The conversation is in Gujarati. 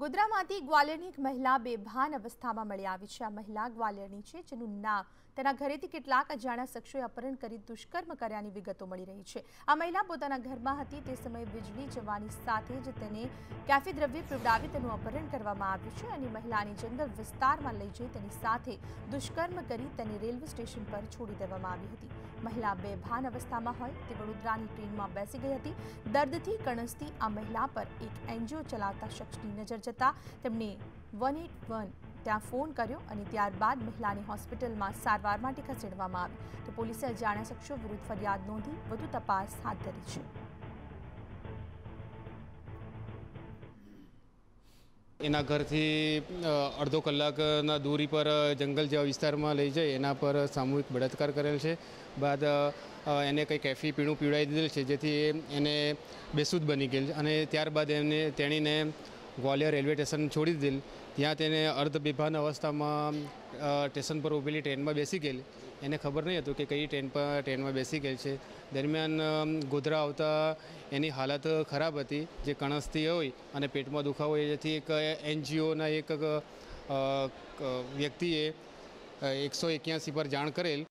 ગોધરામાંથી ગ્વાલિયરની એક મહિલા બેભાન અવસ્થામાં મળી આવી છે। આ મહિલા ગ્વાલિયરની છે, જેનું નામ તેના ઘરેથી કેટલાક અજાણ્યા શખ્સોએ અપહરણ કરી દુષ્કર્મ કર્યાની વિગતો મળી રહી છે। આ મહિલા પોતાના ઘરમાં હતી તે સમયે વીજળી જવાની સાથે જ તેને કેફી દ્રવ્ય પીવડાવી તેનું અપહરણ કરવામાં આવ્યું છે અને મહિલાને જંગલ વિસ્તારમાં લઈ જઈ તેની સાથે દુષ્કર્મ કરી તેને રેલવે સ્ટેશન પર છોડી દેવામાં આવી હતી। મહિલા બેભાન અવસ્થામાં હોય તે વડોદરાની ટ્રેનમાં બેસી ગઈ હતી। દર્દથી કણસતી આ મહિલા પર એક એનજીઓ ચલાવતા શખ્સની નજર જતા તેમણે 181 ત્યાં ફોન કર્યો અને ત્યારબાદ મહિલાને હોસ્પિટલમાં સારવાર માટે ખસેડવામાં આવી। તો પોલીસે અજાણ્યા શખ્સો વિરુદ્ધ ફરિયાદ નોંધી વધુ તપાસ હાથ ધરી છે। એના ઘરથી અડધો કલાકના દૂરી પર જંગલ જેવા વિસ્તારમાં લઈ જઈ એના પર સામૂહિક બળાત્કાર કરેલ છે। બાદ એને કંઈ કેફી પીણું પીવડાવી દીધેલ છે, જેથી એને બેસુધ બની ગયેલ અને ત્યારબાદ તેણીને ગ્વાલિયર રેલવે સ્ટેશન છોડી દીધેલ। ત્યાં તેને અર્ધ બેભાન અવસ્થામાં સ્ટેશન પર ઊભેલી ટ્રેનમાં બેસી ગયેલી। એને ખબર નહીં હતું કે કઈ ટ્રેનમાં બેસી ગયેલ છે। દરમિયાન ગોધરા આવતા એની હાલત ખરાબ હતી, જે કણસતી હોય અને પેટમાં દુખાવો હોય, જેથી એક એનજીઓના એક વ્યક્તિએ 181 પર જાણ કરેલ